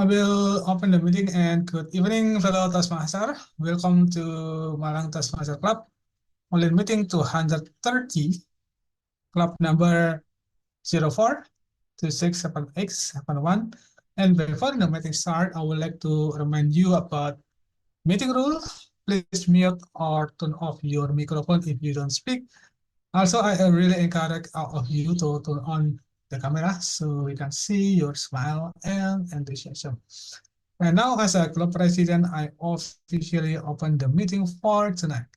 will open the meeting and good evening, fellow Toastmaster. Welcome to Malang Toastmaster Club, online meeting 230, club number 04267871. And before the meeting start, I would like to remind you about meeting rule. Please mute or turn off your microphone if you don't speak. Also, I really encourage all of you to turn on the camera so we can see your smile and enthusiasm. And now, as a club president, I officially open the meeting for tonight.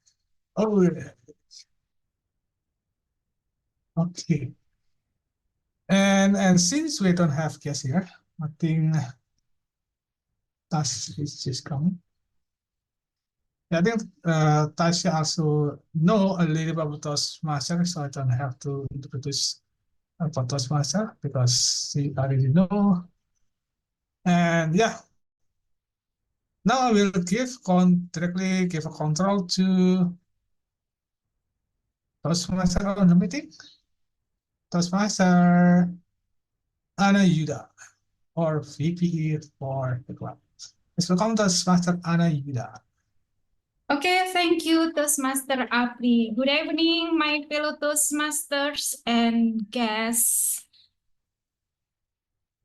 Oh, yeah. Okay. And since we don't have guests here, I think Tasha is just coming. Yeah, I think Tasha also know a little bit about Toastmaster, so I don't have to introduce about Toastmaster because she already know. And yeah, now I will directly give a control to Toastmaster on the meeting. Toastmaster Ana Yuda, or VP for the club. Please welcome Toastmaster Ana Yuda. Okay, thank you, Toastmaster Apri. Good evening, my fellow Toastmasters and guests.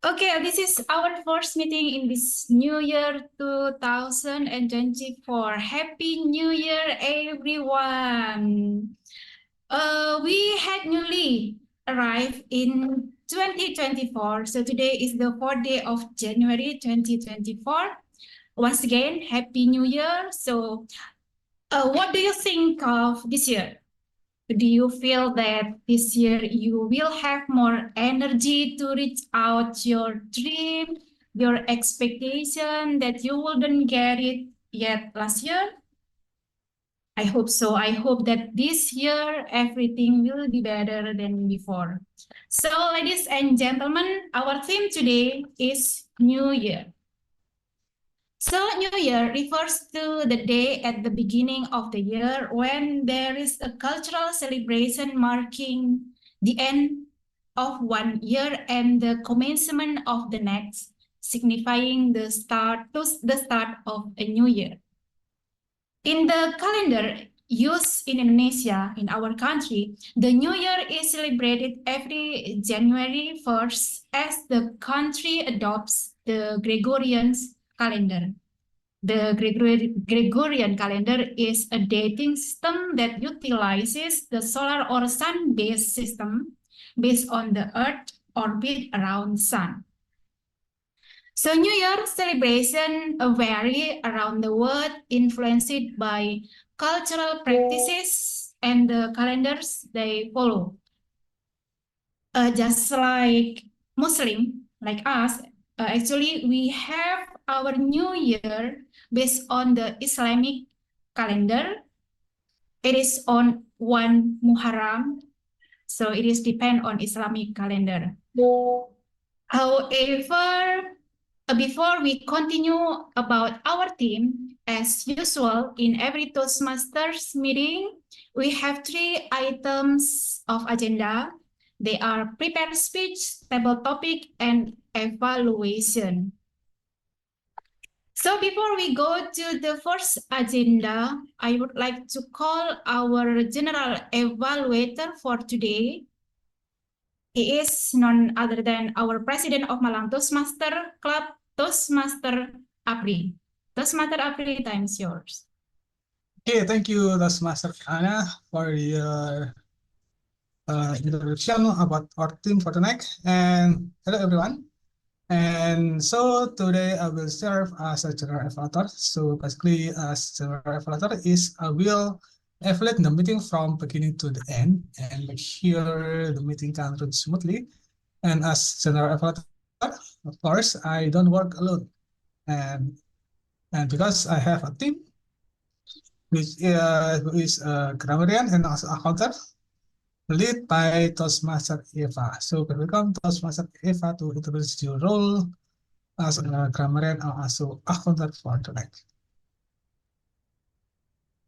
Okay, this is our first meeting in this new year 2024. Happy New Year, everyone. We had newly arrived in 2024. So today is the 4th day of January 2024. Once again, Happy New Year. So what do you think of this year? Do you feel that this year you will have more energy to reach out your dream, your expectation that you wouldn't get it yet last year? I hope so. I hope that this year everything will be better than before. So, ladies and gentlemen, our theme today is New Year. So New Year refers to the day at the beginning of the year when there is a cultural celebration marking the end of one year and the commencement of the next, signifying the start of a new year. In the calendar used in Indonesia, in our country, the New Year is celebrated every January 1st as the country adopts the Gregorian calendar. The Gregorian calendar is a dating system that utilizes the solar or sun-based system based on the Earth orbit around Sun. So New Year celebration vary around the world, influenced by cultural practices and the calendars they follow. Just like Muslim, like us, actually we have our New Year based on the Islamic calendar. It is on 1 Muharram, so it is depend on Islamic calendar. However, before we continue about our theme, as usual in every Toastmasters meeting, we have 3 items of agenda. They are prepared speech, table topic, and evaluation. So before we go to the first agenda, I would like to call our general evaluator for today. He is none other than our president of Malang Toastmaster Club, Toastmaster Apri. Toastmaster Apri, time is yours. Okay, thank you, Toastmaster Ana, for your introduction about our team for tonight. And hello, everyone. And so today I will serve as a general evaluator. So basically, as general evaluator is I will evaluate the meeting from beginning to the end and make sure the meeting can run smoothly. And as general evaluator, of course, I don't work alone. And because I have a team, which is a grammarian and also a accountant, lead by Toastmaster Eva. So welcome Toastmaster Eva to introduce your role as a grammarian and also accountant for tonight.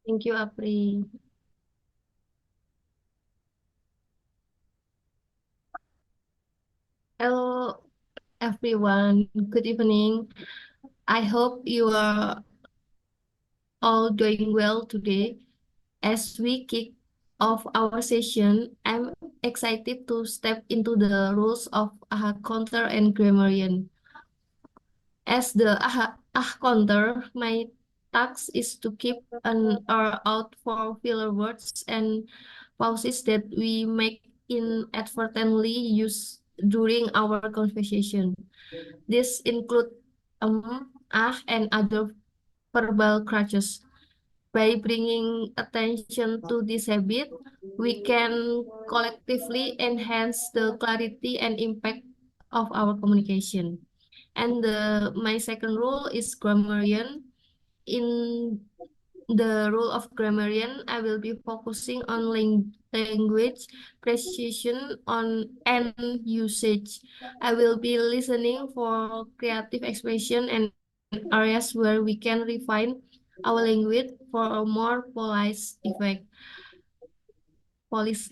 Thank you, Apri. Hello, everyone. Good evening. I hope you are all doing well today. As we kick off our session, I'm excited to step into the roles of counter and grammarian. As the counter, my task is to keep an eye out for filler words and pauses that we make inadvertently use during our conversation. This include and other verbal crutches. By bringing attention to this habit, we can collectively enhance the clarity and impact of our communication. And my second role is grammarian. In the role of grammarian, I will be focusing on language precision on and usage. I will be listening for creative expression and areas where we can refine our language for a more police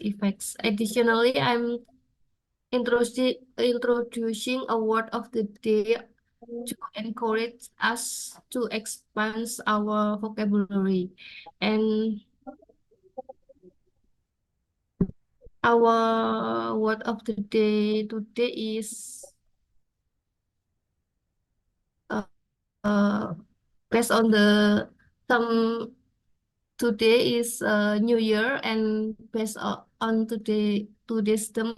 effects. Additionally, I'm introducing a word of the day to encourage us to expand our vocabulary. And our word of the day today is based on the some today is New Year, and based on today's theme,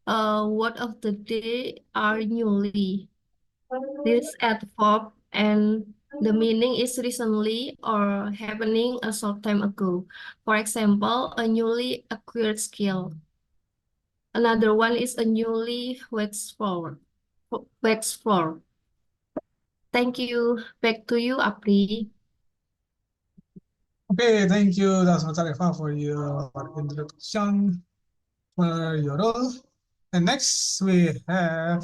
word of the day are newly. This adverb and the meaning is recently or happening a short time ago. For example, a newly acquired skill. Another one is a newly waxed floor. Waxed floor. Thank you. Back to you, Apri. Okay, thank you, Dr. Tarifa, for your introduction for your role. And next we have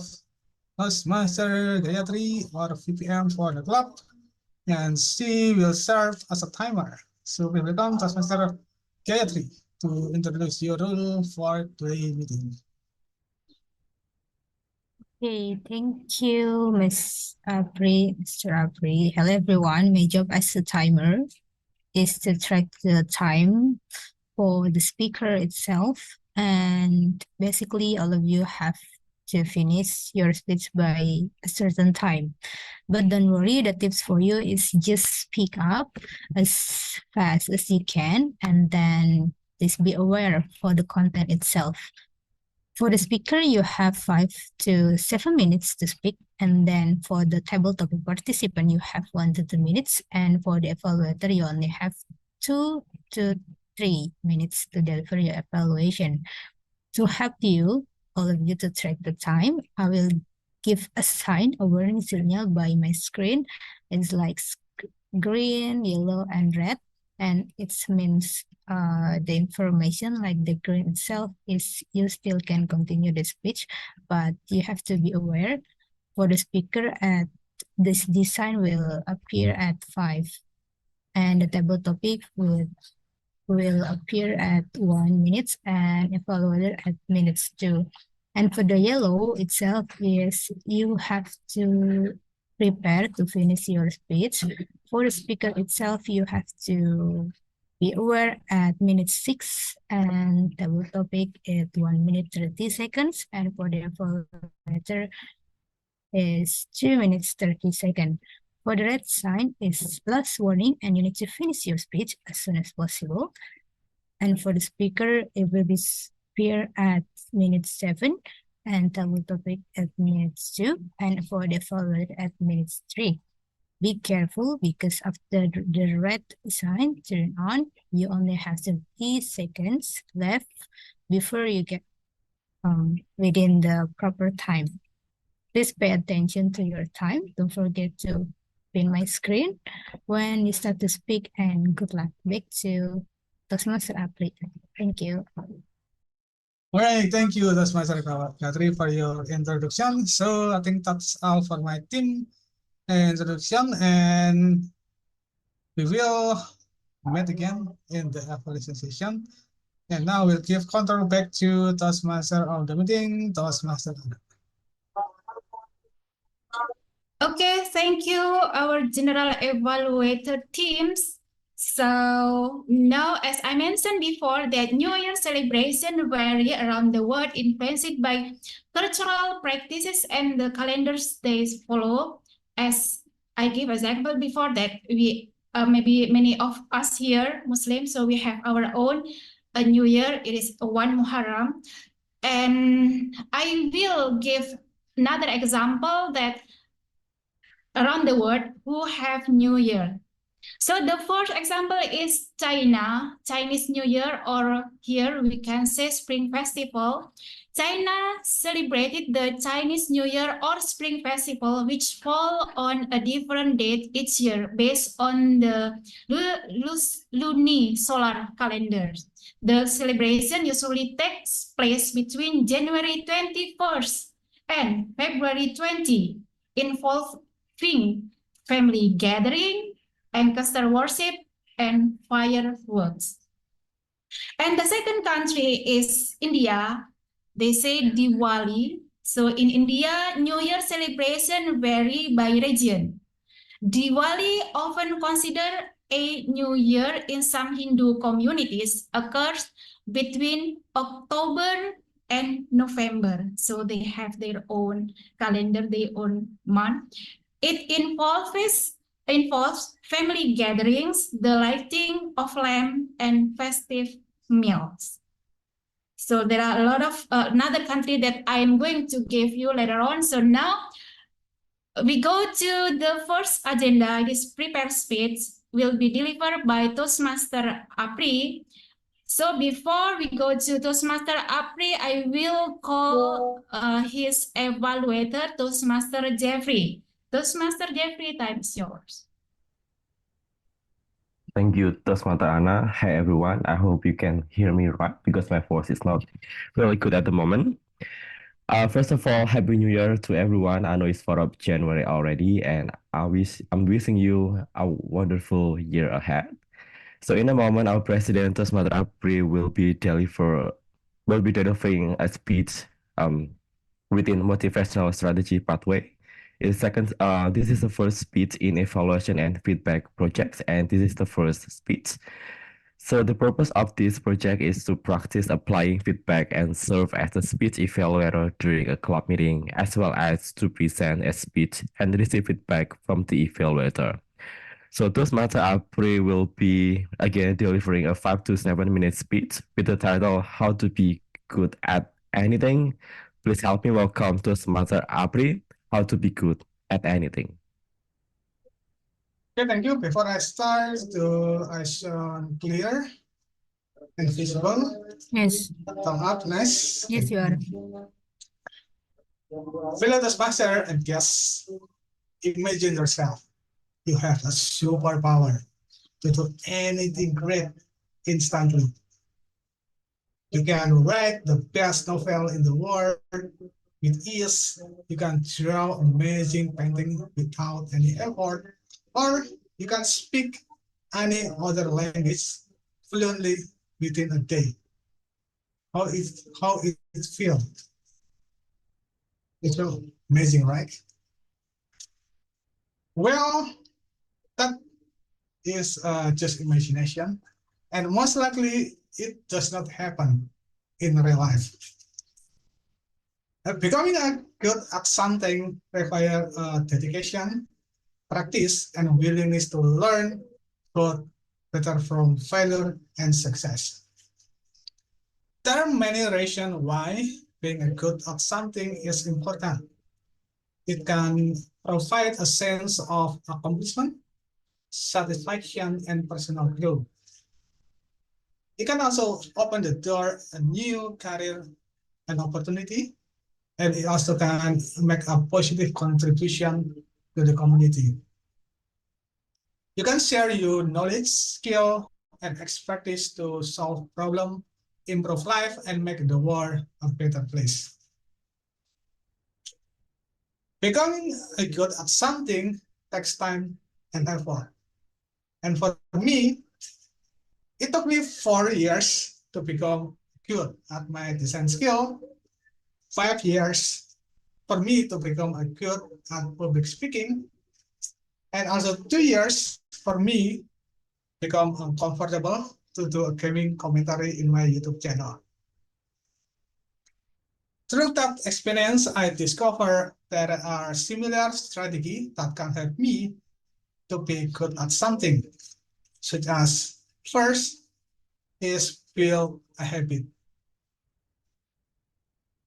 Toastmaster Gayatri or VPM for the club, and she will serve as a timer. So we welcome Toastmaster Gayatri to introduce your role for today's meeting. Okay, thank you, Mr. Apri. Hello, everyone. My job as a timer is to track the time for the speaker itself. And basically, all of you have to finish your speech by a certain time. But don't worry, the tips for you is just speak up as fast as you can, and then just be aware for the content itself. For the speaker, you have 5 to 7 minutes to speak. And then for the table topic participant, you have 1 to 2 minutes. And for the evaluator, you only have 2 to 3 minutes to deliver your evaluation. To help you, all of you, to track the time, I will give a sign, a warning signal by my screen. It's like green, yellow, and red. And it means the information, like the green itself, is you still can continue the speech, but you have to be aware for the speaker at this design will appear at 5, and the table topic will appear at 1 minute, and evaluator at minutes 2. And for the yellow itself is you have to prepare to finish your speech. For the speaker itself, you have to be aware at minute 6, and table topic at 1 minute 30 seconds. And for the evaluator is 2 minutes 30 seconds. For the red sign is plus warning, and you need to finish your speech as soon as possible. And for the speaker, it will be appear at minute 7, and table topic at minute 2, and for the follower at minute 3. Be careful, because after the red sign turn on, you only have 30 seconds left before you get within the proper time. Please pay attention to your time. Don't forget to pin my screen when you start to speak, and good luck. Back to Toastmaster Apri. Thank you. All right, thank you, Toastmaster Gayatri, for your introduction. So I think that's all for my team introduction, and we will meet again in the evaluation session. And now we'll give control back to Toastmaster of the meeting, Toastmaster. thank you, our general evaluator teams. So now, as I mentioned before, that New Year celebration vary around the world, influenced by cultural practices and the calendars they follow. As I give example before that, we maybe many of us here Muslims, so we have our own New Year. It is 1 Muharram, and I will give another example that around the world who have New Year. So the first example is China, Chinese New Year, or here we can say Spring Festival. China celebrated the Chinese New Year or Spring Festival, which fall on a different date each year based on the lunisolar calendar. The celebration usually takes place between January 21st and February 20, involving family gathering, ancestor worship, and fireworks. And the second country is India. They say Diwali. So in India, New Year celebration vary by region. Diwali, often considered a new year in some Hindu communities, occurs between October and November. So they have their own calendar, their own month. It involves family gatherings, the lighting of lamp, and festive meals. So there are a lot of another country that I am going to give you later on. So now we go to the first agenda. This prepared speech will be delivered by Toastmaster Apri. So before we go to Toastmaster Apri, I will call his evaluator, Toastmaster Jeffrey. Toastmaster Jeffrey, time is yours. Thank you, Toastmaster Anna. Hi, everyone. I hope you can hear me right because my voice is not really good at the moment. First of all, Happy New Year to everyone. I know it's 4th of January already, and I'm wishing you a wonderful year ahead. So in a moment, our President Toastmaster Apri will be delivering a speech within motivational strategy pathway. This is the first speech in evaluation and feedback projects, and this is the first speech. So the purpose of this project is to practice applying feedback and serve as a speech evaluator during a club meeting, as well as to present a speech and receive feedback from the evaluator. So Toastmaster Apri will be again delivering a 5 to 7 minute speech with the title How to Be Good at Anything. Please help me welcome Toastmaster Apri, How to Be Good at Anything. Okay, thank you. Before I start, I sound clear and visible. Yes, Thumb up, nice. yes, you are. Fellow Toastmaster and guests, imagine yourself. You have a superpower to do anything great instantly. You can write the best novel in the world with ease. You can draw amazing painting without any effort, or you can speak any other language fluently within a day. How it feels? It's so amazing, right? Well, that is just imagination, and most likely it does not happen in real life. Becoming good at something requires dedication, practice, and willingness to learn both better from failure and success. There are many reasons why being good at something is important. It can provide a sense of accomplishment, satisfaction, and personal growth. It can also open the door a new career and opportunity, and it also can make a positive contribution to the community. You can share your knowledge, skill, and expertise to solve problems, improve life, and make the world a better place. Becoming good at something takes time and effort. And for me, it took me 4 years to become good at my design skill, 5 years for me to become good at public speaking, And also 2 years for me become uncomfortable to do a gaming commentary in my YouTube channel. Through that experience, I discovered there are similar strategies that can help me to be good at something, such as first is build a habit.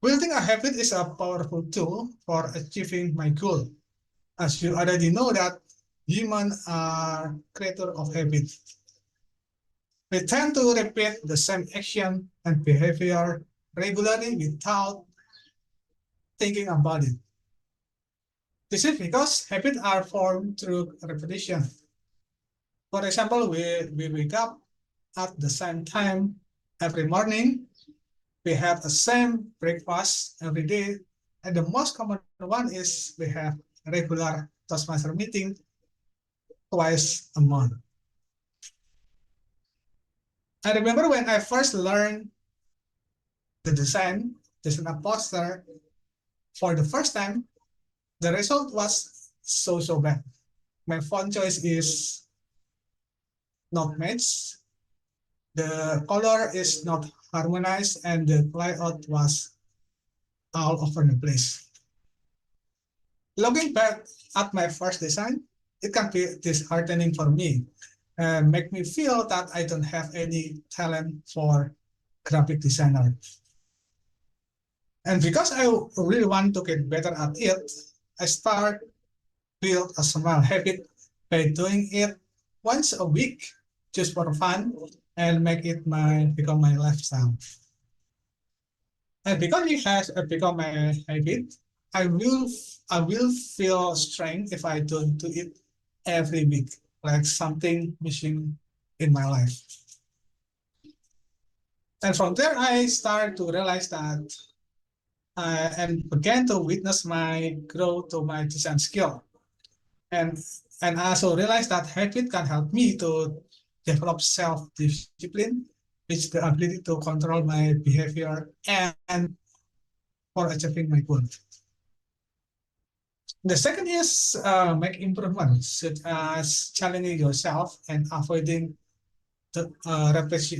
Building a habit is a powerful tool for achieving my goal. As you already know that humans are creators of habits. We tend to repeat the same action and behavior regularly without thinking about it. This is because habits are formed through repetition. For example, we wake up at the same time every morning. We have the same breakfast every day. And the most common one is we have regular Toastmaster meeting twice a month. I remember when I first learned the design a poster for the first time, the result was so bad. My font choice is not matched. The color is not harmonized and the layout was all over the place. Looking back at my first design, it can be disheartening for me and make me feel that I don't have any talent for graphic designer. And because I really want to get better at it, I start build a small habit by doing it once a week just for fun and make it become my lifestyle. And because it has become my habit, I will feel strange if I don't do it every week, like something missing in my life. And from there, I start to realize that and began to witness my growth to my design skill. And I also realized that habit can help me to develop self-discipline, which is the ability to control my behavior and for achieving my goal. The second is make improvements, such as challenging yourself and avoiding the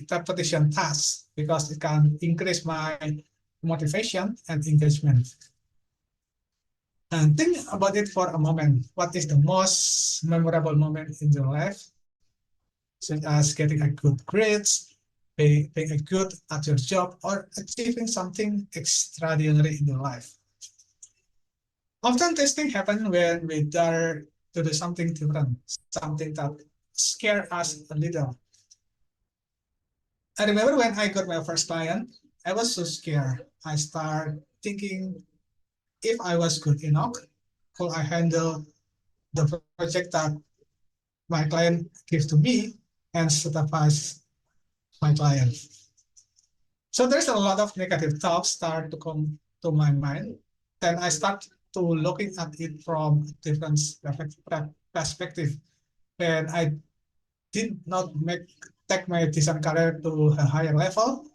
repetition tasks, because it can increase my motivation and engagement. And think about it for a moment. What is the most memorable moment in your life? Such as getting a good grades, being a good at your job, or achieving something extraordinary in your life. Often testing happens when we dare to do something different, something that scares us a little. I remember when I got my first client, I was so scared. I started thinking if I was good enough, could I handle the project that my client gives to me and satisfies my client. So there's a lot of negative thoughts start to come to my mind. Then I start to looking at it from different perspective. And I did not take my design career to a higher level.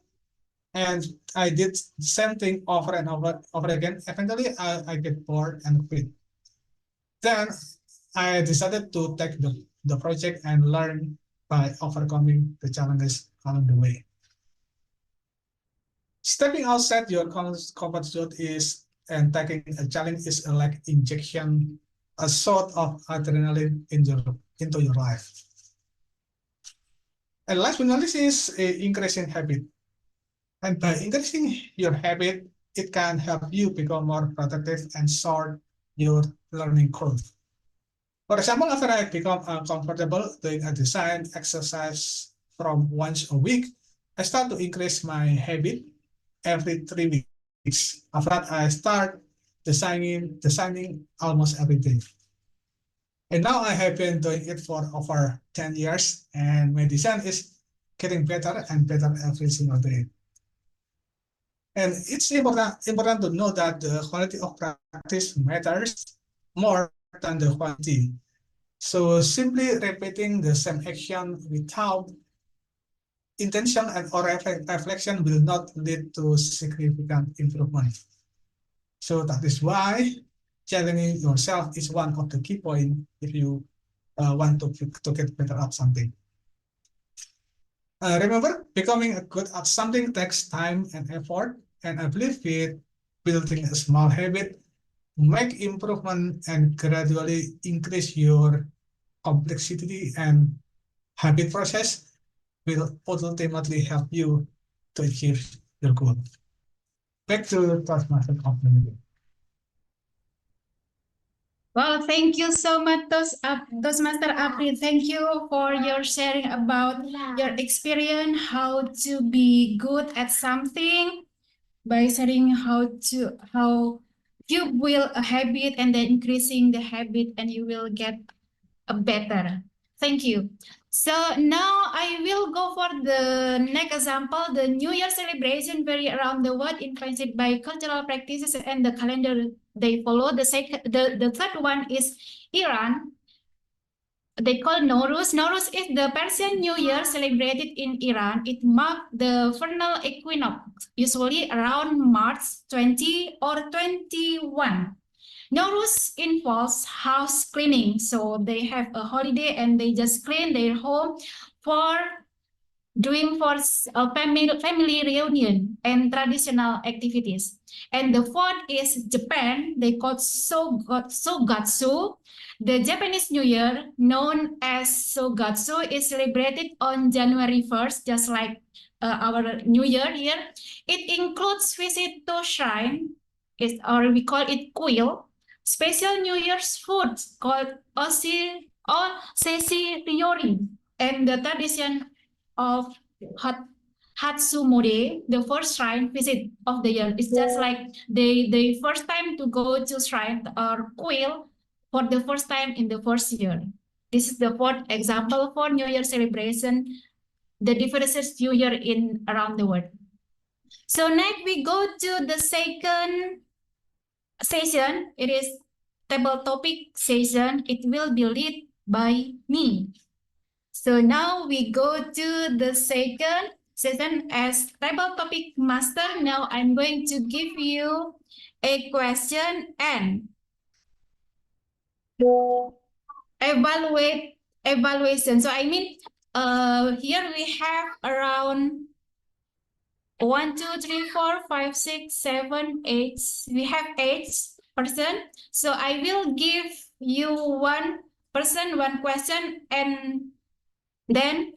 And I did the same thing over and over again. Eventually, I get bored and quit. Then I decided to take the project and learn by overcoming the challenges along the way. Stepping outside your comfort zone and taking a challenge is like injection, a sort of adrenaline into your life. And last but not least is increasing habit. And by increasing your habit, it can help you become more productive and short your learning curve. For example, after I become comfortable doing a design exercise from once a week, I start to increase my habit every 3 weeks. After that, I start designing almost every day. And now I have been doing it for over 10 years, and my design is getting better and better every single day. And it's important to know that the quality of practice matters more than the quantity. So simply repeating the same action without intention and or reflection will not lead to significant improvement. So that is why challenging yourself is one of the key points if you want to get better at something. Remember, becoming good at something takes time and effort, and I believe it building a small habit, make improvement, and gradually increase your complexity and habit process will ultimately help you to achieve your goal. Back to Toastmaster community. Well, thank you so much, Toastmaster April. Thank you for your sharing about your experience, how to be good at something by sharing how you build a habit and then increasing the habit and you will get a better. Thank you. So now I will go for the next example, the New Year celebration vary around the world influenced by cultural practices and the calendar they follow. The third one is Iran. They call Nowruz. Nowruz is the Persian New Year celebrated in Iran. It marks the vernal equinox, usually around March 20 or 21. Nowruz involves house cleaning. So they have a holiday and they just clean their home for doing for a family reunion and traditional activities. And the fourth is Japan. They call Sogatsu. The Japanese New Year, known as Sogatsu, is celebrated on January 1st, just like our New Year here. It includes visit to shrine, or we call it kuil, special New Year's food called sesiriori, and the tradition of Hatsumode, the first shrine visit of the year. It's just like the first time to go to shrine or kuil for the first time in the first year. This is the fourth example for New Year celebration, the differences New Year in around the world. So next we go to the second session. It is table topic session. It will be led by me. So now we go to the second session as table topic master. Now I'm going to give you a question and evaluation. So I mean, here we have around 1, 2, 3, 4, 5, 6, 7, 8. We have 8 person. So I will give you one person, one question, and then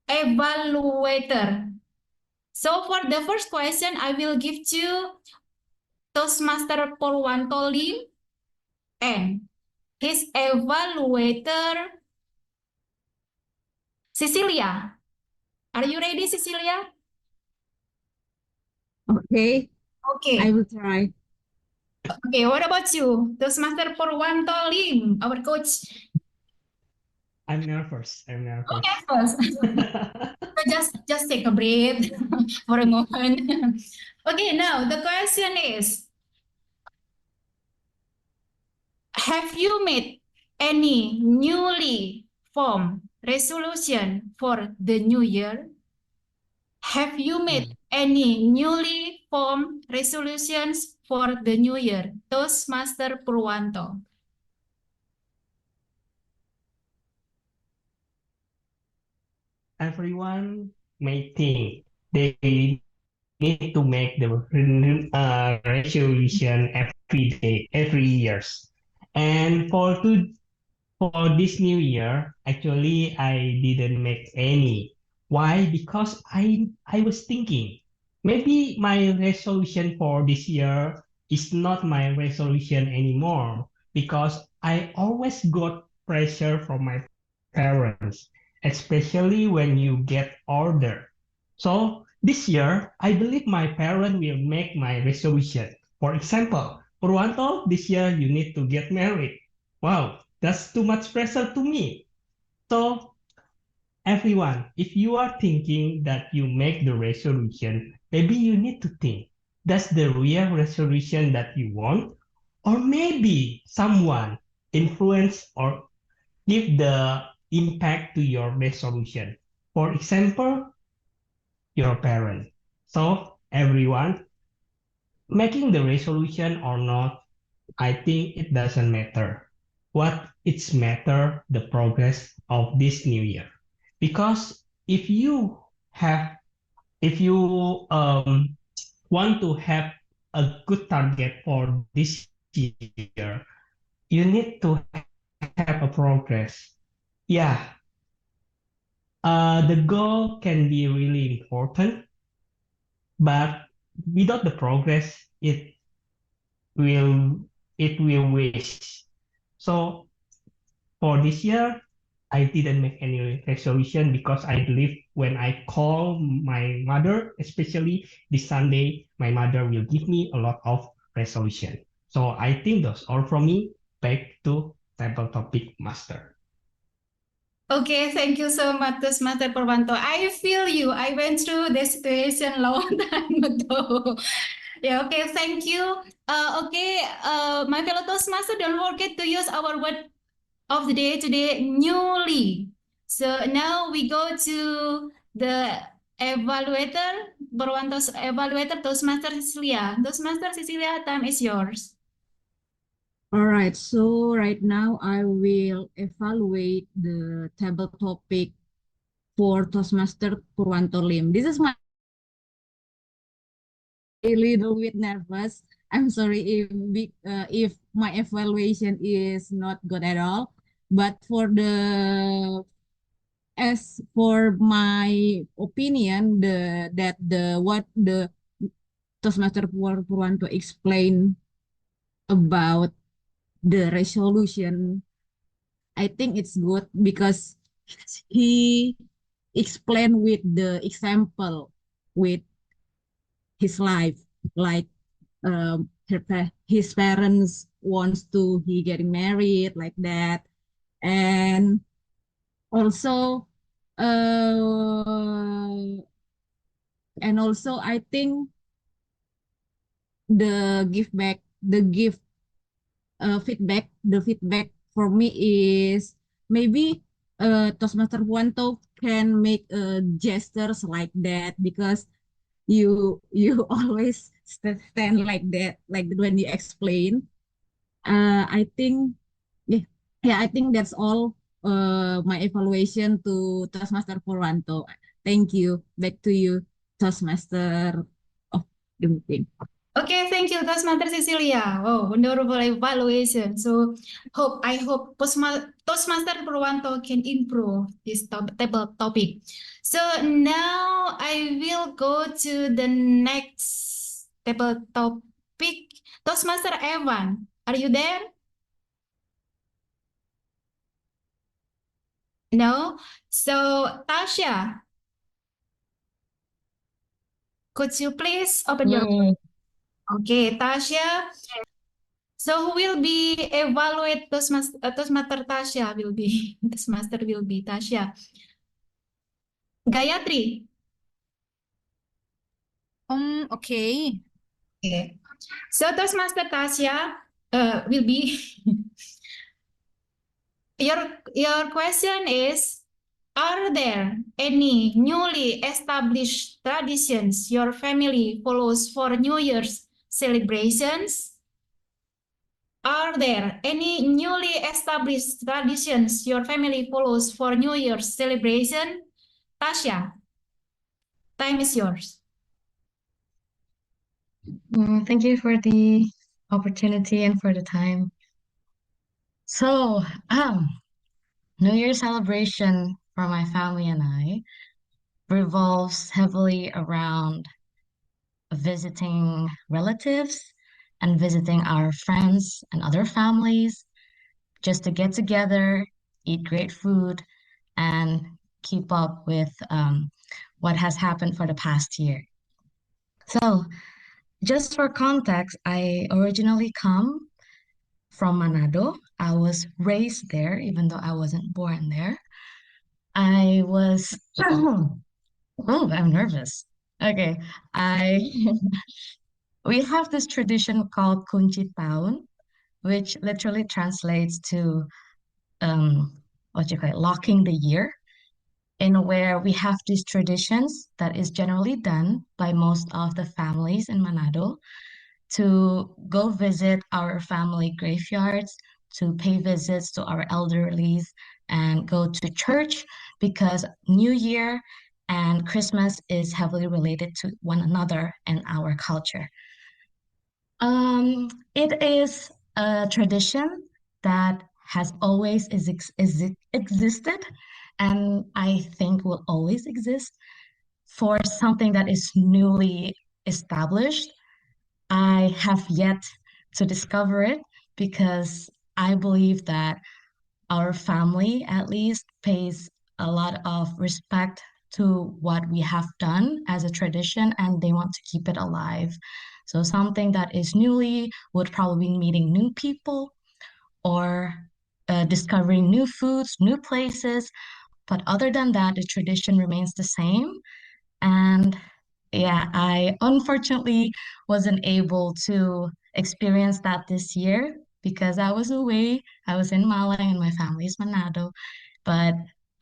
evaluator. So for the first question, I will give to Toastmaster Purwanto Lim and his evaluator, Cecilia. Are you ready, Cecilia? Okay, I Okay. will try. Okay, what about you? Toastmaster Purwanto Lim, our coach. I'm nervous. I'm nervous. Okay, first. So just take a breath for a moment. Okay, now the question is, have you made any newly formed resolution for the new year? Have you made any newly formed resolutions for the new year? Toastmaster Purwanto. Everyone may think they need to make the resolution every day, every years. And for this new year, actually, I didn't make any. Why? Because I was thinking maybe my resolution for this year is not my resolution anymore because I always got pressure from my parents, especially when you get older. So this year, I believe my parent will make my resolution. For example, Purwanto, this year you need to get married. Wow, that's too much pressure to me. So, everyone, if you are thinking that you make the resolution, maybe you need to think, that's the real resolution that you want? Or maybe someone influence or give the impact to your resolution. For example, your parent. So, everyone, making the resolution or not, I think it doesn't matter. what it's matter the progress of this new year. Because have if you want to have a good target for this year, you need to have a progress. Yeah, the goal can be really important, but without the progress, will it will waste. So for this year, I didn't make any resolution because I believe when I call my mother, especially this Sunday, my mother will give me a lot of resolution. So I think that's all from me. Back to table topic master. Okay, thank you so much, Toastmaster Purwanto. I feel you. I went through this situation long time ago. Yeah, okay, thank you. My fellow Toastmaster, don't forget to use our word of the day today, newly. So now we go to the evaluator, Purwanto's evaluator, Toastmaster Cecilia. Toastmaster Cecilia, time is yours. All right, so right now I will evaluate the table topic for Toastmaster Purwanto Lim. This is my a little bit nervous. I'm sorry if my evaluation is not good at all, but as for my opinion, what the Toastmaster Purwanto explained about the resolution, I think it's good because he explained with the example with his life, like his parents wants to he getting married like that, and also uh I think the give the feedback for me is maybe Toastmaster Wanto can make gestures like that because you always stand like that, like when you explain. I think yeah, I think that's all my evaluation to Toastmaster Purwanto. Thank you. Back to you, Toastmaster of the meeting. Okay, thank you, Toastmaster Cecilia. Oh, wonderful evaluation. So I hope Toastmaster Purwanto can improve this table topic. So now I will go to the next table topic. Toastmaster Evan, are you there? No? So Tasha, could you please open your... Okay, Tasha. So who will be evaluate Toastmaster Tasha will be Toastmaster will be Tasha. Gayatri. Okay. Okay. So Toastmaster Tasha will be your question is, are there any newly established traditions your family follows for New Year's celebrations? Are there any newly established traditions your family follows for New Year's celebration? Tasha, time is yours. Thank you for the opportunity and for the time. So, New Year celebration for my family and I revolves heavily around visiting relatives and visiting our friends and other families just to get together, eat great food, and keep up with what has happened for the past year. So, just for context, I originally come from Manado. I was raised there, even though I wasn't born there. I was, oh, I'm nervous. Okay, I we have this tradition called Kunci Tahun, which literally translates to what you call it, locking the year, in where we have these traditions that is generally done by most of the families in Manado to go visit our family graveyards to pay visits to our elderlies and go to church because New Year and Christmas is heavily related to one another and our culture. It is a tradition that has always existed and I think will always exist. For something that is newly established, I have yet to discover it because I believe that our family at least pays a lot of respect to what we have done as a tradition and they want to keep it alive. So something that is newly would probably be meeting new people or discovering new foods, new places. But other than that, the tradition remains the same. And yeah, I unfortunately wasn't able to experience that this year because I was away. I was in Malang and my family is Manado. But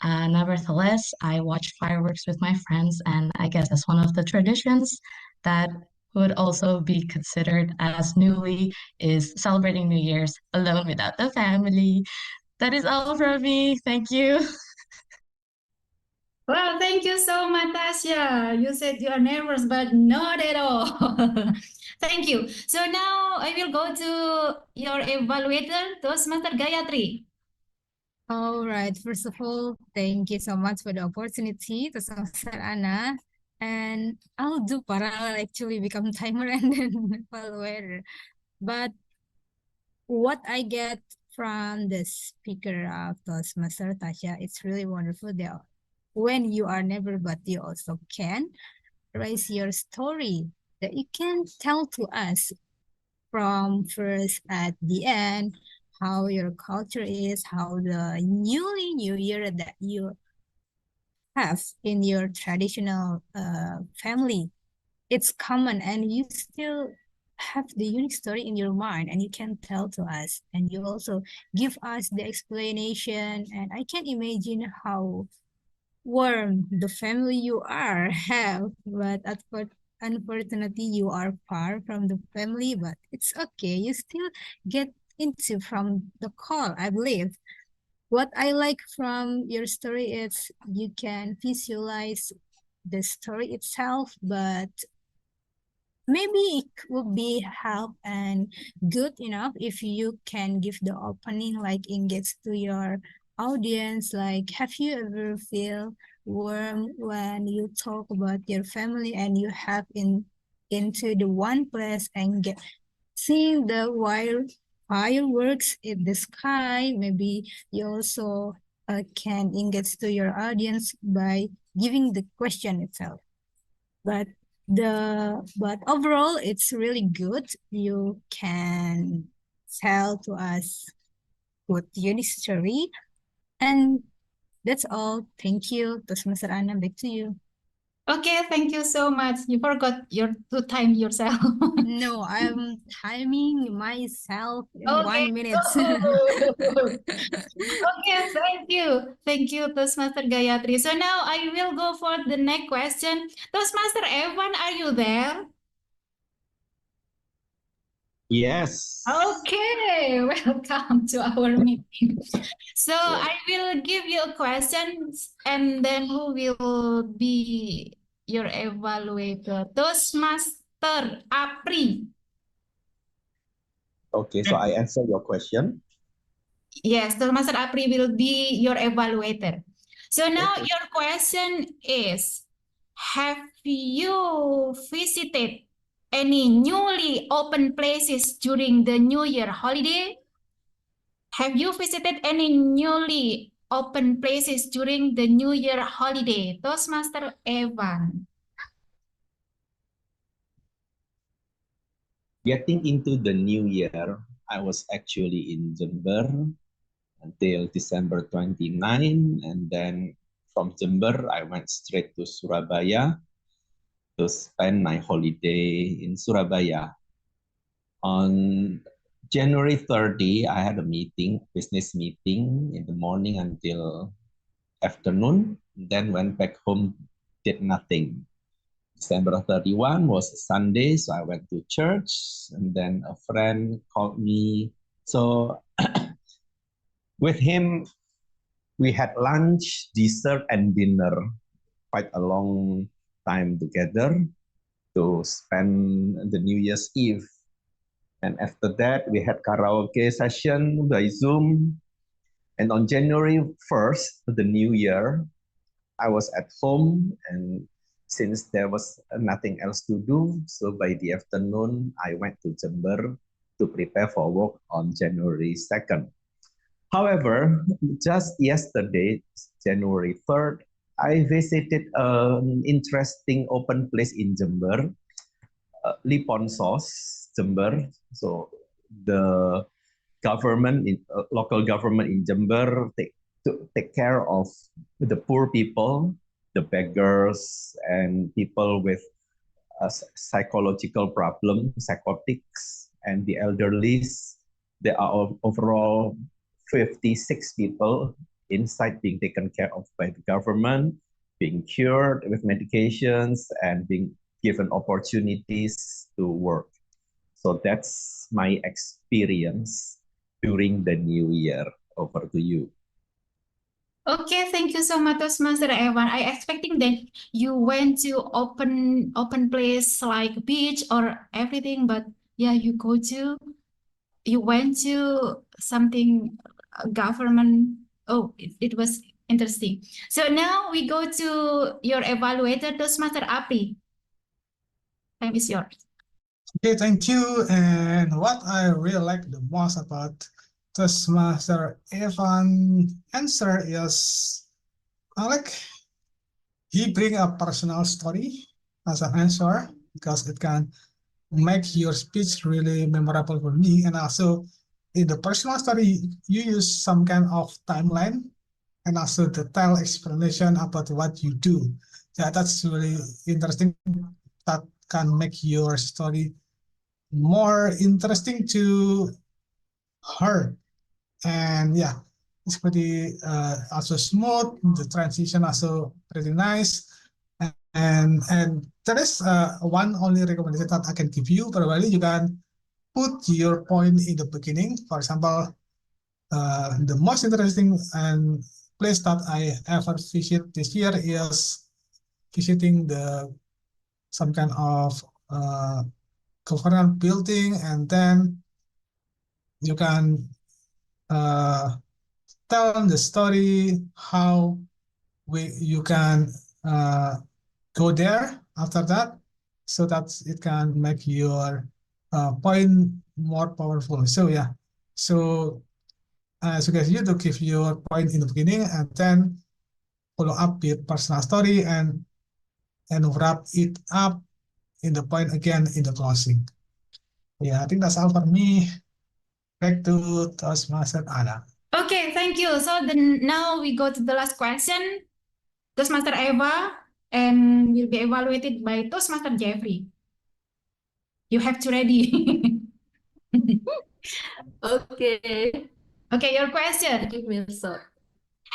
nevertheless, I watched fireworks with my friends, and I guess that's one of the traditions that would also be considered as newly is celebrating New Year's alone without the family. That is all from me. Thank you. Well, thank you so much, Tasha. You said you are nervous, but not at all. Thank you. So now I will go to your evaluator, Toastmaster Gayatri. All right. First of all, thank you so much for the opportunity to Semester Anna. And I'll do parallel actually become timer and then evaluator. But what I get from the speaker of Toastmaster Tasha, it's really wonderful that when you are never, but you also can raise your story that you can tell to us from first at the end, how your culture is, how the new year that you have in your traditional family. It's common and you still have the unique story in your mind and you can tell to us and you also give us the explanation and I can imagine how warm the family you are have, but unfortunately you are far from the family, but it's okay. You still get into from the call, I believe. What I like from your story is you can visualize the story itself, but maybe it would be help and good enough if you can give the opening like engage to your audience. Like, have you ever feel warm when you talk about your family and you have into the one place and get seeing the fireworks in the sky? Maybe you also can engage to your audience by giving the question itself. But overall it's really good. You can tell to us what unique story, and that's all. Thank you. Toastmaster Anna, back to you. Okay, thank you so much. You forgot to time yourself. No, I'm timing myself in Okay. 1 minute. Okay, thank you. Thank you, Toastmaster Gayatri. So now I will go for the next question. Toastmaster Evan, are you there? Yes. Okay, welcome to our meeting. So I will give you a question and then who will be your evaluator? Toastmaster Apri. Okay, so I answer your question. Yes, Toastmaster Apri will be your evaluator. So now Okay. your question is, have you visited any newly open places during the New Year holiday? Have you visited any newly open places during the New Year holiday? Toastmaster Evan. Getting into the new year, I was actually in Jember until December 29, and then from Jember, I went straight to Surabaya to spend my holiday in Surabaya. On January 30, I had a meeting, business meeting in the morning until afternoon, then went back home, did nothing. December 31 was a Sunday, so I went to church, and then a friend called me. So With him, we had lunch, dessert, and dinner, quite a long time together to spend the New Year's Eve. And after that, we had karaoke session by Zoom. And on January 1st, the new year, I was at home, and since there was nothing else to do, so by the afternoon, I went to Jember to prepare for work on January 2nd. However, just yesterday, January 3rd, I visited an interesting open place in Jember, Liponsos, Jember. So the local government in Jember take care of the poor people, the beggars, and people with psychological problems, psychotics, and the elderly. There are overall 56 people inside being taken care of by the government, being cured with medications, and being given opportunities to work. So that's my experience during the new year. Over to you. Okay, thank you so much, Toastmaster Evan. I expecting that you went to open place like beach or everything, but yeah, you went to something government. Oh, it was interesting. So now we go to your evaluator, Toastmaster Apri. Time is yours. Okay, thank you. And what I really like the most about Toastmaster Evan answer is like he bring a personal story as an answer because it can make your speech really memorable for me. And also in the personal story, you use some kind of timeline and also detailed explanation about what you do. Yeah, that's really interesting. That can make your story more interesting to her. And yeah, it's pretty also smooth. The transition also pretty nice. And there is one only recommendation that I can give you. Probably you can put your point in the beginning. For example, the most interesting and place that I ever visit this year is visiting the some kind of government building, and then you can tell the story how you can go there after that, so that it can make your point more powerful. So yeah, so I suggest you to give your point in the beginning and then follow up with personal story and wrap it up in the point again in the closing. Yeah, I think that's all for me. Back to Toastmaster Anna. Okay, thank you. So then now we go to the last question. Toastmaster Eva and will be evaluated by Toastmaster Jeffrey. You have to ready. Okay, Okay, your question. give me a sec.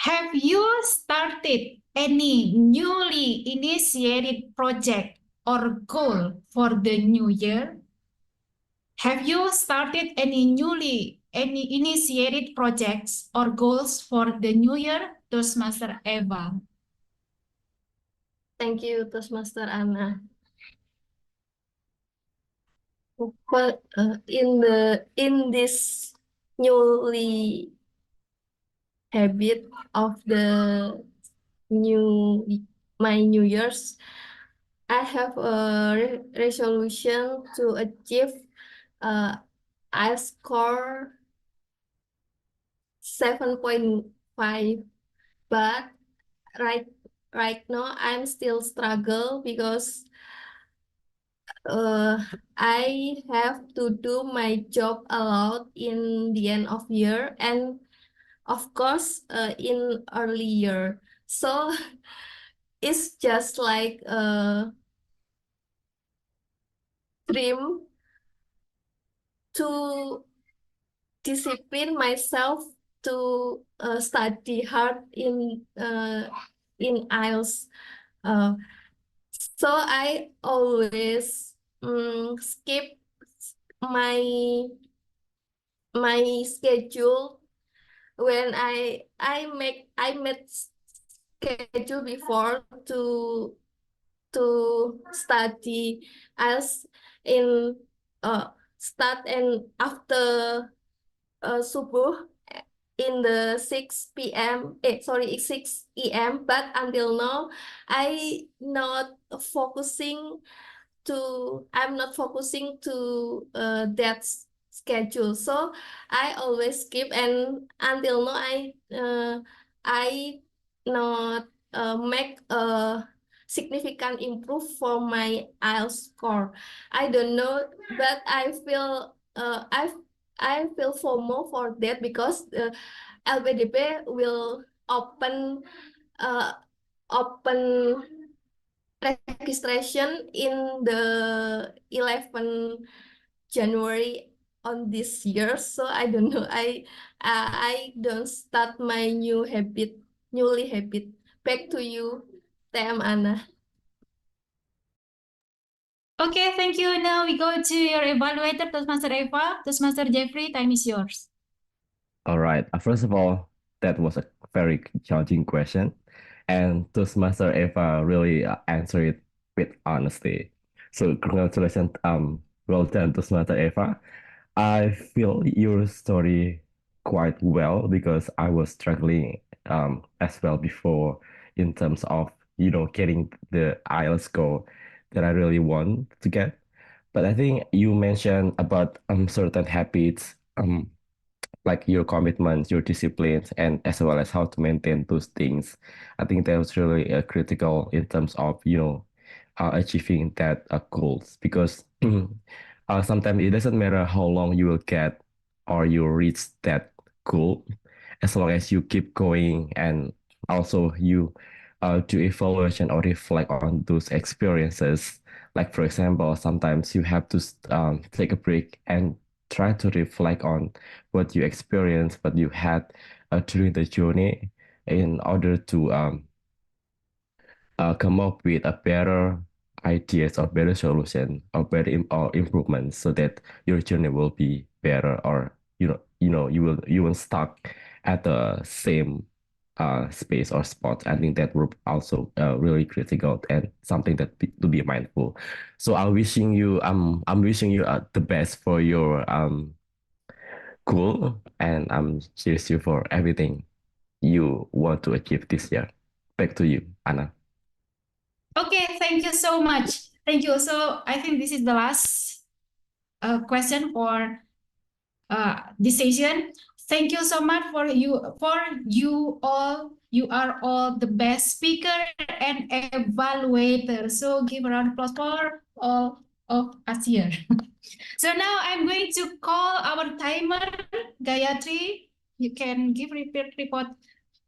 Have you started any newly initiated project or goal for the new year? Have you started any initiated projects or goals for the new year? Toastmaster Eva. Thank you, Toastmaster Anna. But in this newly habit of the my New Year's, I have a resolution to achieve I score 7.5, but right now I'm still struggle because I have to do my job a lot in the end of year and of course in early year. So it's just like a dream to discipline myself to study hard in IELTS. So I always skip my schedule when I made schedule before to study as in start and after subuh in the 6 p.m. Sorry, 6 a.m. But until now, I not focusing I'm not focusing to that schedule. So I always skip, and until now I not make a significant improve for my IELTS score. I don't know, but I feel FOMO for that because LPDP will uh, open registration in the 11 January on this year. So I don't know. I don't start my newly habit. Back to you, TM Anna. Okay, thank you. Now we go to your evaluator, Toastmaster Eva. Toastmaster Jeffrey, time is yours. All right. First of all, that was a very challenging question, and Toastmaster Eva really answered it with honesty. So congratulations, well done, Toastmaster Eva. I feel your story quite well because I was struggling as well before in terms of getting the IELTS score that I really want to get. But I think you mentioned about certain habits like your commitments, your disciplines, and as well as how to maintain those things. I think that was really critical in terms of achieving that goals because sometimes it doesn't matter how long you will get or you reach that goal as long as you keep going and also you do evaluation or reflect on those experiences. Like for example, sometimes you have to take a break and try to reflect on what you experienced, what you had during the journey in order to come up with a better ideas or better solution or better or improvements so that your journey will be better or you won't stuck at the same space or spot. I think that will also really critical and something to be mindful. So I'm wishing you the best for your goal, and I'm cheers you for everything you want to achieve this year. Back to you, Anna. Okay, thank you so much. Thank you. So I think this is the last question for this session. Thank you so much for you all. You are all the best speaker and evaluator. So give a round of applause for all of us here. So now I'm going to call our timer, Gayatri. You can give report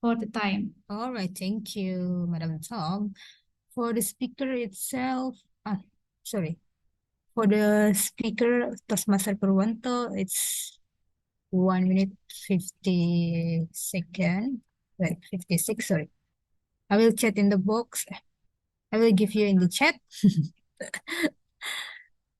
for the time. All right, thank you, Madam Tom. For the speaker itself, sorry. For the speaker, Toastmaster Purwanto, it's 1 minute 50 second, like 56, sorry. I will chat in the box. I will give you in the chat.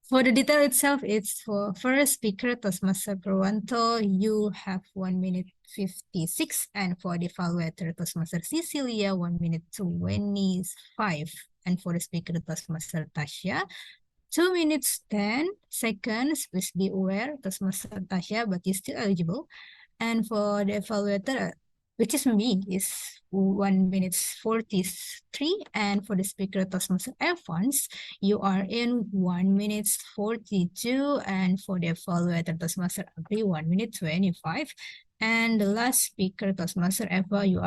For the detail itself, it's for first speaker, Toastmaster Purwanto, you have 1 minute 56. And for the evaluator, Toastmaster Cecilia, 1 minute 25. And for the speaker, Toastmaster Tasha, 2 minutes 10 seconds. Please be aware, Toastmaster Tasha, but you're still eligible. And for the evaluator, which is me, is 1 minute 43. And for the speaker, Toastmaster Evans, you are in 1 minute 42. And for the evaluator, Toastmaster Abri, 1 minute 25. And the last speaker, Toastmaster Eva, you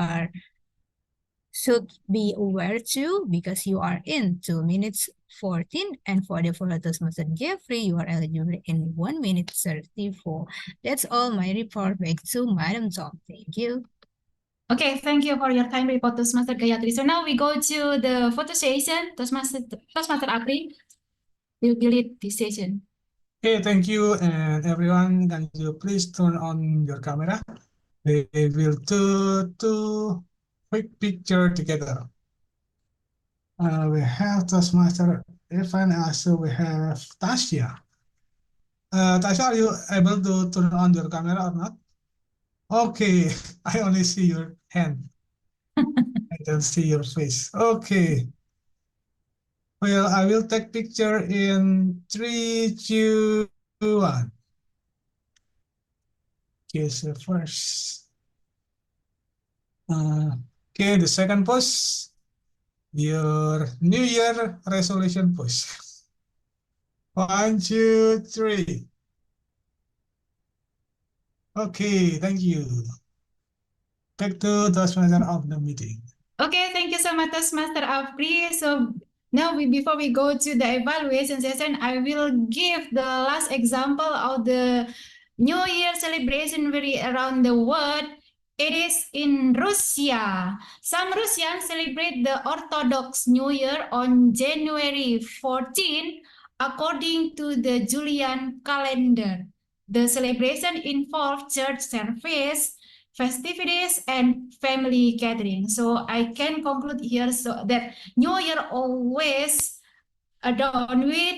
should be aware too because you are in 2 minutes 14. And for the Toastmaster Jeffrey, you are eligible in 1 minute 34. That's all my report. Back to Madam Tom. Thank you. Okay, thank you for your time report, Toastmaster Gayatri. So now we go to the photo session. Toastmaster Apri will lead this session. Okay, thank you, and everyone, can you please turn on your camera? We will do two quick picture together. We have Toastmaster Evan, and also we have Tasha. Tasha, are you able to turn on your camera or not? Okay, I only see your hand. I don't see your face. Okay. Well, I will take picture in 3, 2, 1. Okay, so first. Okay, the second pose, your New Year resolution pose. 1, 2, 3. Okay, thank you. Back to the manager of the meeting. Okay, thank you so much, Toastmaster Afri. So now before we go to the evaluation session, I will give the last example of the New Year celebration very around the world. It is in Russia. Some Russians celebrate the Orthodox New Year on January 14, according to the Julian calendar. The celebration involves church service, festivities, and family gathering. So I can conclude here so that New Year always done with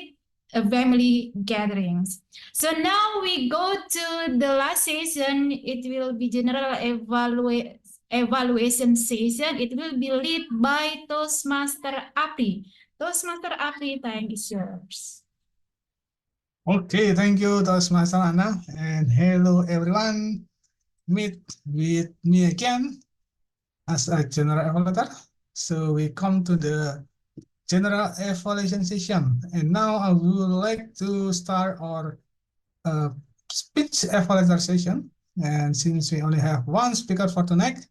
family gatherings. So now we go to the last session. It will be general evaluation session. It will be led by Toastmaster Apri. Toastmaster Apri, time is yours. Okay, thank you, Toastmaster Anna, and hello everyone. Meet with me again as a general evaluator. So we come to the general evaluation session, and now I would like to start our speech evaluator session. And since we only have one speaker for tonight,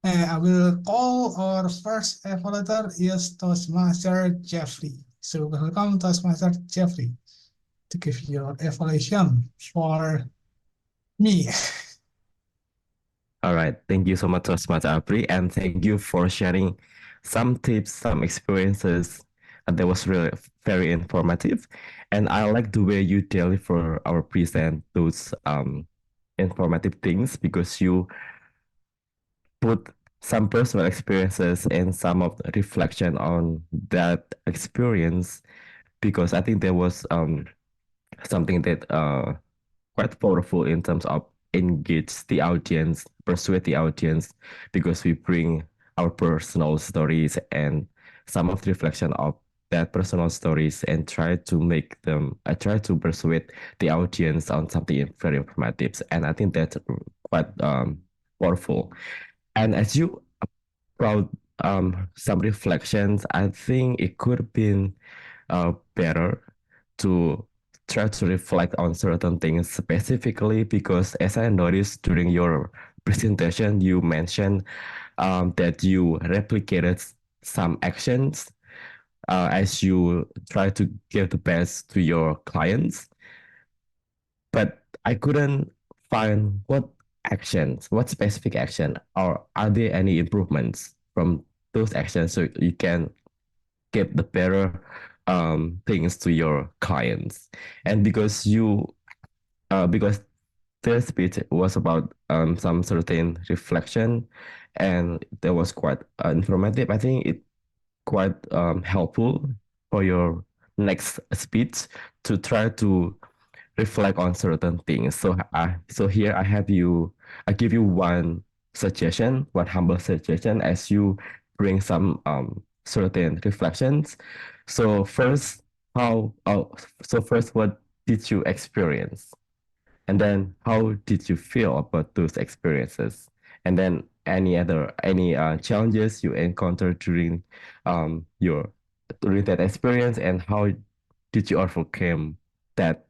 I will call our first evaluator is Toastmaster Jeffrey. So welcome, Toastmaster Jeffrey, to give your evaluation for me. All right. Thank you so much, Toastmaster Apri, and thank you for sharing some tips, some experiences. That was really very informative. And I like the way you deliver our present those informative things because you put some personal experiences and some of the reflection on that experience because I think there was something that quite powerful in terms of engage the audience, persuade the audience, because we bring our personal stories and some of the reflection of that personal stories and try to make them, I try to persuade the audience on something very informative. And I think that's quite powerful. And as you brought some reflections, I think it could have been better to try to reflect on certain things specifically because as I noticed during your presentation, you mentioned that you replicated some actions as you try to give the best to your clients. But I couldn't find what actions, what specific action, or are there any improvements from those actions so you can get the better things to your clients. And because this bit was about some certain reflection and that was quite informative, I think it quite helpful for your next speech to try to reflect on certain things. So here I give you one suggestion, one humble suggestion as you bring some certain reflections. So first, first, what did you experience? And then how did you feel about those experiences? And then any challenges you encountered your during that experience, and how did you overcome that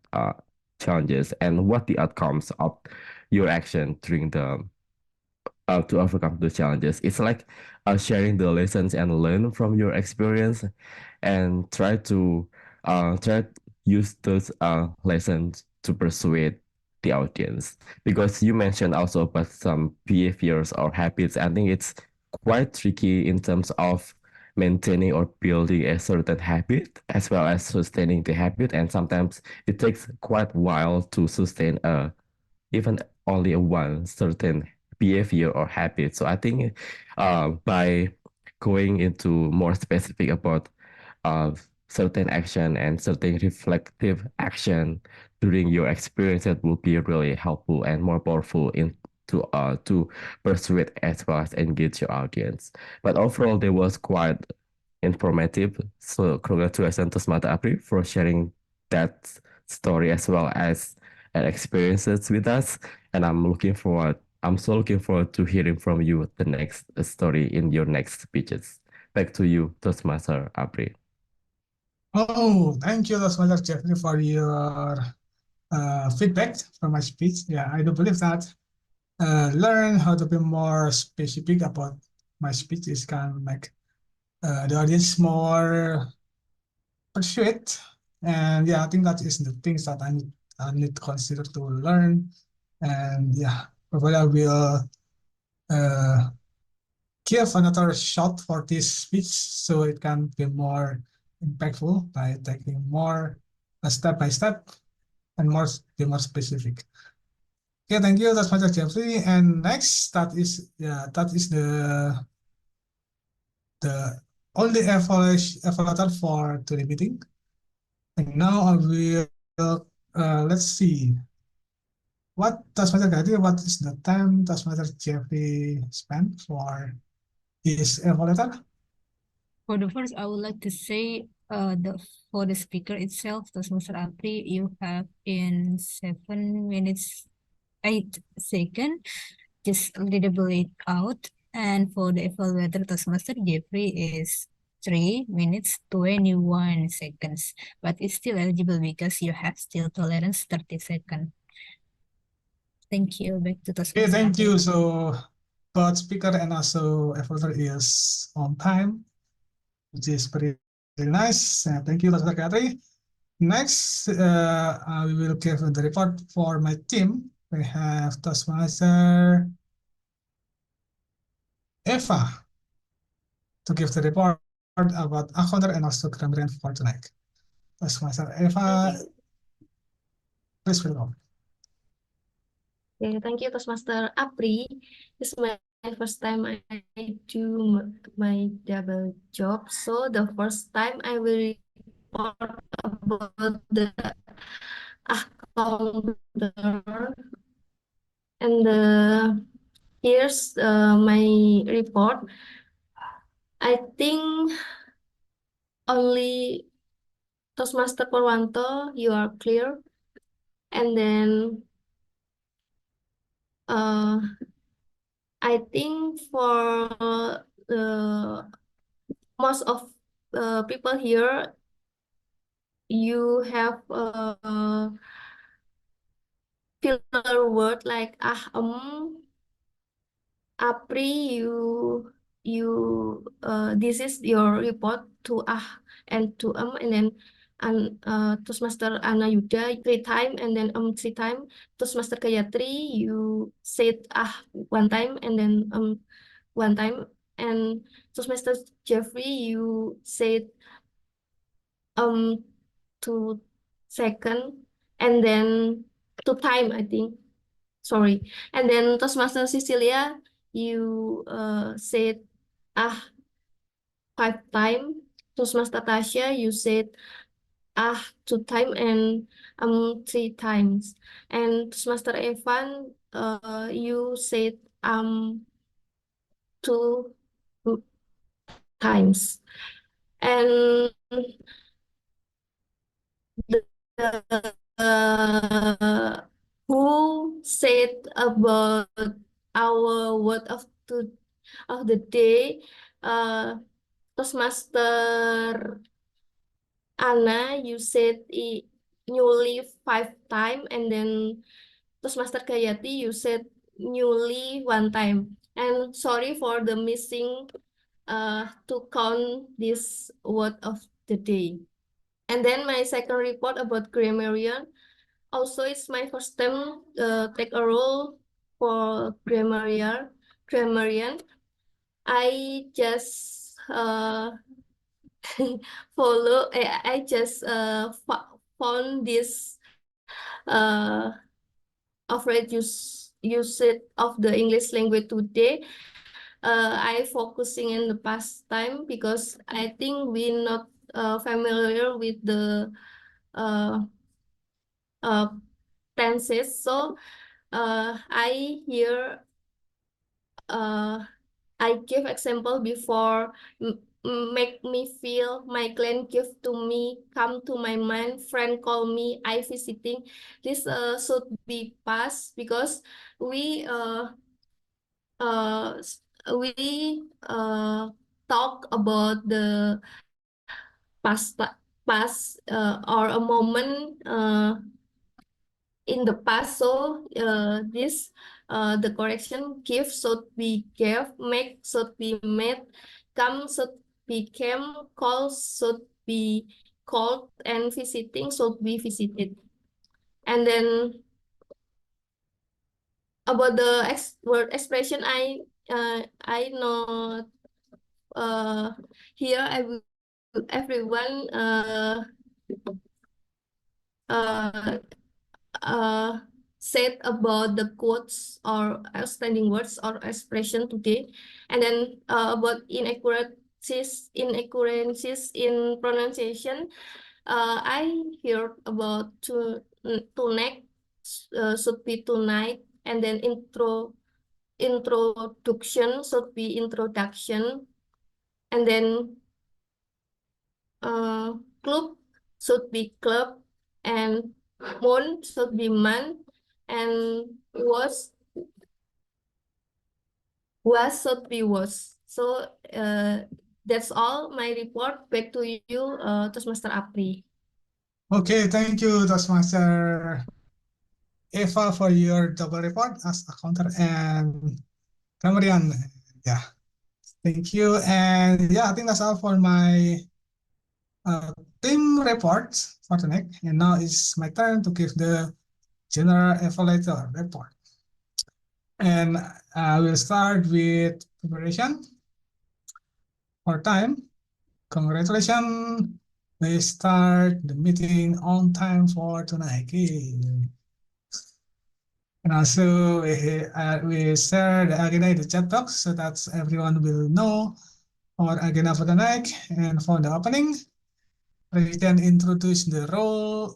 challenges, and what the outcomes of your action during the to overcome the challenges. It's like sharing the lessons and learn from your experience, and try to use those lessons to persuade the audience. Because you mentioned also about some behaviors or habits. I think it's quite tricky in terms of maintaining or building a certain habit as well as sustaining the habit, and sometimes it takes quite a while to sustain even only one certain behavior or habit. So I think by going into more specific about uh, certain action and certain reflective action during your experience, that will be really helpful and more powerful to persuade as well as engage your audience. But overall, they was quite informative. So congratulations to Smata Apri for sharing that story as well as experiences with us. And I'm so looking forward to hearing from you the next story in your next speeches. Back to you, Toastmaster Apri. Oh, thank you, Toastmaster Jeffrey, for your feedback from my speech. Yeah, I do believe that learn how to be more specific about my speech is can make the audience more persuade. And yeah, I think that is the things that I need to consider to learn. And yeah, probably I will uh, give another shot for this speech so it can be more impactful by taking more step by step and be more specific. Okay, thank you. That's Mr. Jeffrey. And next, that is the only evaluator for the meeting. And now I will let's see. What does Mr. Gadi, what is the time does Mr. Jeffrey spend for his evaluator? For the first, I would like to say for the speaker itself, Toastmaster Apri, you have in 7 minutes 8 seconds, just readable it out. And for the evaluator, Toastmaster Jeffrey is 3 minutes 21 seconds, but it's still eligible because you have still tolerance 30 seconds. Thank you. Back to Okay, Toastmaster thank Apri. you. So both speaker and also evaluator is on time, which is very nice. Thank you, Dr. Katri. Next, we will give the report for my team. We have Toastmaster Eva to give the report about Akhonder and also grammarian for tonight. Toastmaster Eva, please welcome. Okay, thank you, Toastmaster Apri. This is my first time I do my double job. So the first time I will report about the counter, and here's my report. I think only Toastmaster Purwanto, you are clear. And then I think for most of people here, you have filler word like Apri, this is your report to and to and then Toastmaster Ana Yuda 3 times and then 3 times. Toastmaster Gayatri, you said 1 time and then 1 time. And Toastmaster Jeffrey, you said 2 seconds and then 2 times, I think. Sorry. And then Toastmaster Cecilia, you said 5 times. Toastmaster Tasha, you said 2 times and 3 times. And Toastmaster Evan, you said 2 times. And who said about our word of the day? Toastmaster Anna, you said newly 5 times, and then Toastmaster Gayati, you said newly 1 time. And sorry for the missing to count this word of the day. And then my second report about grammarian. Also, it's my first time take a role for grammarian. I just follow. I just found this average usage of the English language today. I focusing in the past time because I think we not familiar with the tenses. So I hear I give example before make me feel my client give to me come to my mind friend call me I visiting this should be passed because we uh we talk about the past or a moment in the past. So this the correction give should be gave, make should be made, come should became, call should be called, and visiting should be visited. And then about the word expression, I know here everyone uh, uh, said about the quotes or outstanding words or expression today, and then about inaccuracies in pronunciation. I heard about tonight should be tonight, and then introduction should be introduction, and then club should be club, and month should be month, and was should be was. So that's all my report. Back to you, Toastmaster Apri. Okay, thank you, Toastmaster Eva, for your double report as a counter, and Kamarian. Yeah, thank you. And yeah, I think that's all for my team reports for tonight. And now it's my turn to give the general evaluator report. And I will start with preparation for time. Congratulations. We start the meeting on time for tonight. And also we share the agenda in the chat box so that everyone will know our agenda for the night. And for the opening, we can introduce the role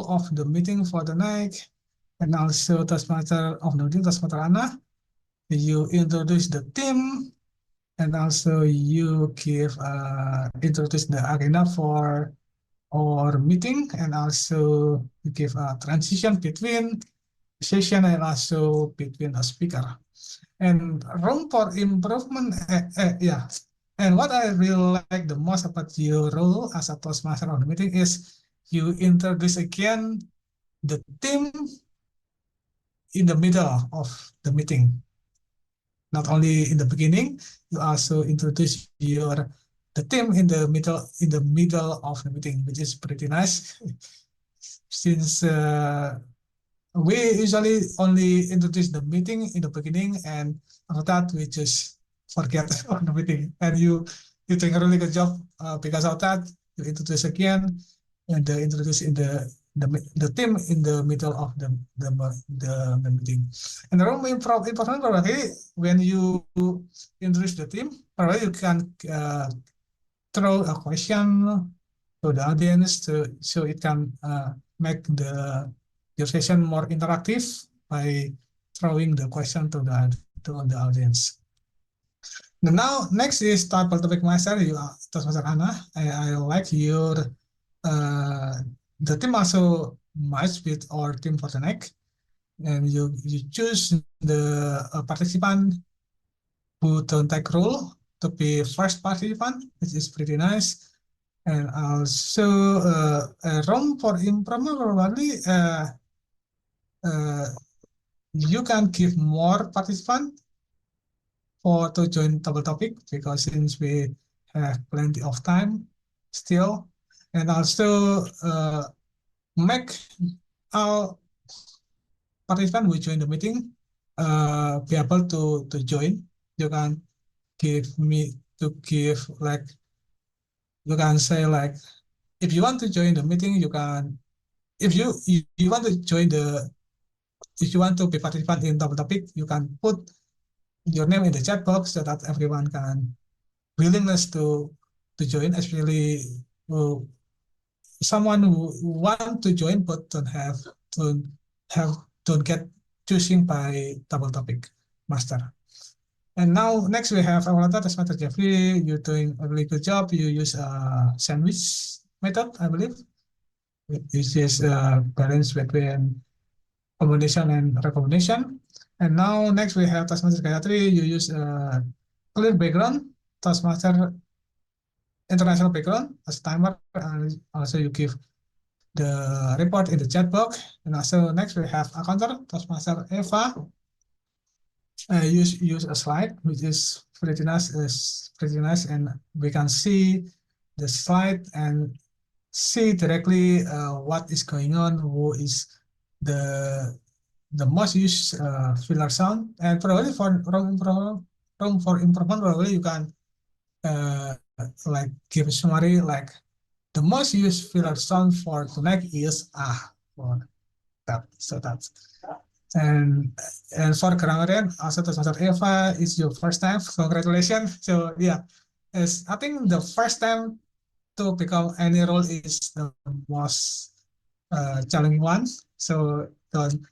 of the meeting for the night, and also Toastmaster of the meeting, Toastmaster Anna. You introduce the team, and also you give introduce the agenda for our meeting, and also you give a transition between session and also between a speaker. And room for improvement, yeah. And what I really like the most about your role as a Toastmaster of the meeting is you introduce again the team in the middle of the meeting. Not only in the beginning, you also introduce the team in the middle of the meeting, which is pretty nice. Since we usually only introduce the meeting in the beginning, and after that we just forget on the meeting. And you doing a really good job because of that. You introduce again and introduce in the team in the middle of the meeting. And the room important probably when you introduce the team, probably you can throw a question to the audience so it can make your session more interactive by throwing the question to the audience. Now, next is title topic master. You are Toastmaster Anna. I like your the team also match with our team for the next, and you choose the participant who don't take role to be first participant, which is pretty nice. And also a room for improvement probably you can give more participants to join double topic because since we have plenty of time still, and also make our participant who join the meeting be able to join. You can give like you can say like if you want to join the meeting you can if you want to join if you want to be participant in double topic you can put your name in the chat box so that everyone can willingness to join, especially someone who want to join but don't have don't get choosing by double topic master. And now next we have our Toastmaster Jeffrey. You're doing a really good job. You use a sandwich method, I believe. This is a balance between combination and recombination. And now next we have Toastmaster Gayatri. You use a clear background, Toastmaster international background as timer, and also you give the report in the chat box. And also next we have accountant Toastmaster Eva. Use a slide which is pretty nice, and we can see the slide and see directly what is going on, who is the most used filler sound, and probably for room for improvement, probably you can like give a summary like the most used filler sound for tonight is for that. So that's and for grammarian also Toastmaster Eva is your first time. Congratulations. So yeah, I think the first time to become any role is the most challenging one. So don't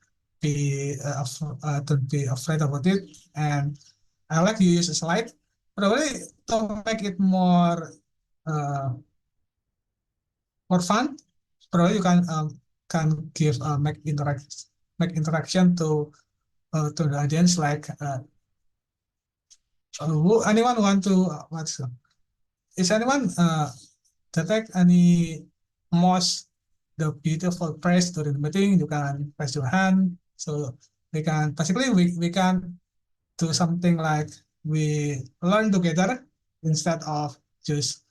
be afraid about it. And I like you use a slide, probably to make it more fun. Probably you can give make interaction to the audience, like anyone want to is anyone detect any most the beautiful phrase during the meeting? You can raise your hand, so we can basically we can do something like we learn together instead of just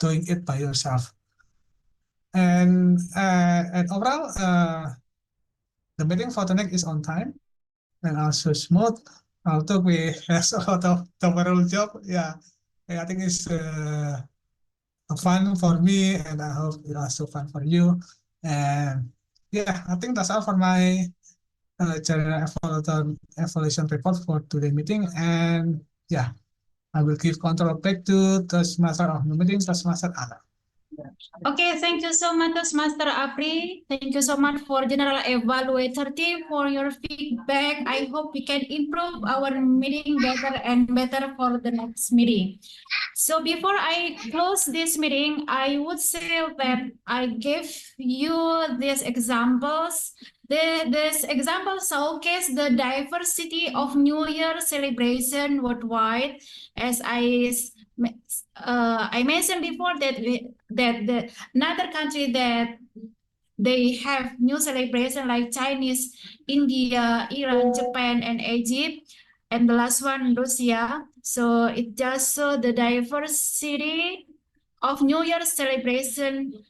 doing it by yourself. And overall the meeting for tonight is on time and also smooth. Although we have a lot of overall job, yeah, I think it's fun for me, and I hope it's also fun for you. And yeah, I think that's all for my general evaluation report for today's meeting. And yeah, I will give control back to the master of the meeting, Toastmaster Anna. Okay, thank you so much, Master Apri. Thank you so much for General Evaluator team for your feedback. I hope we can improve our meeting better and better for the next meeting. So before I close this meeting, I would say that I give you these examples. This example showcase the diversity of New Year celebration worldwide. As I mentioned before that another country that they have new celebration like Chinese, India, Iran, Japan, and Egypt, and the last one Russia. So it just shows the diversity of New Year celebration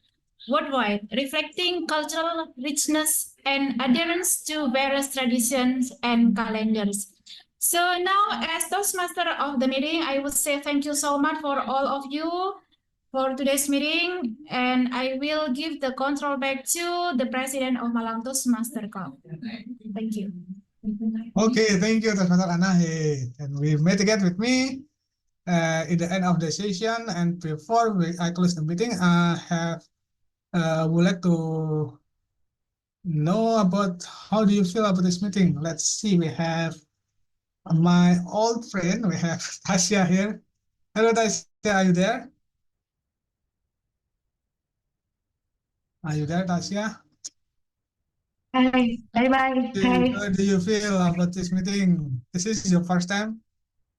worldwide, reflecting cultural richness and adherence to various traditions and calendars. So now, as Toastmaster of the meeting, I would say thank you so much for all of you for today's meeting, and I will give the control back to the President of Malang Toastmaster Club. Thank you. Okay, thank you, Toastmaster Anna. Hey, and we met again with me in the end of the session. And before I close the meeting, I would like to know about how do you feel about this meeting. Let's see, we have my old friend, we have Tasya here. Hello, Tasya, are you there? Are you there, Tasya? Hi, bye-bye. Hi. How do you feel about this meeting? This is your first time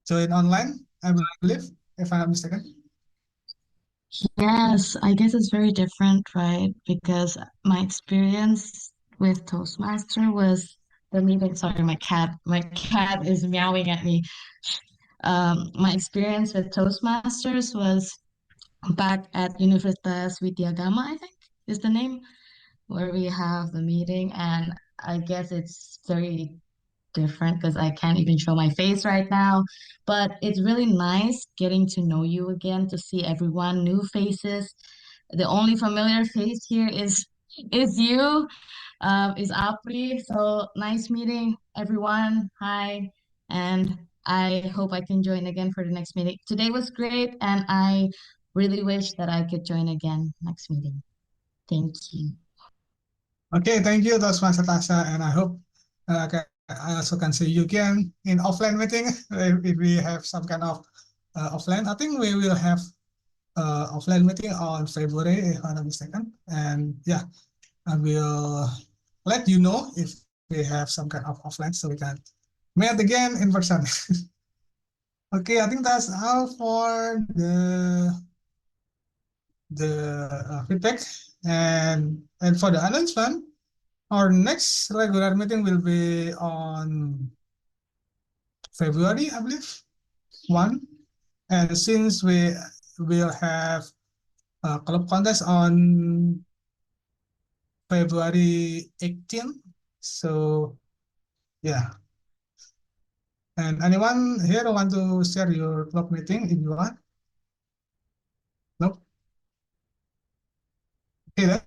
join online, I believe, if I'm not mistaken. Yes, I guess it's very different, right? Because my experience with Toastmaster was the meeting. Sorry, my cat is meowing at me. My experience with Toastmasters was back at Universitas Widyagama, I think is the name, where we have the meeting, and I guess it's very different because I can't even show my face right now. But it's really nice getting to know you again, to see everyone, new faces. The only familiar face here is you, is Apri. So nice meeting everyone. Hi, and I hope I can join again for the next meeting. Today was great, and I really wish that I could join again next meeting. Thank you. Okay, thank you, Toastmaster Tasya, and I hope I also can see you again in offline meeting if we have some kind of offline. I think we will have offline meeting on February, if I'm not mistaken. And yeah, I will let you know if we have some kind of offline so we can meet again in person. Okay, I think that's all for the feedback and for the announcement. Our next regular meeting will be on February, I believe, 1. And since we will have a club contest on February 18th, so yeah. And anyone here want to share your club meeting if you want? Nope. Okay, then.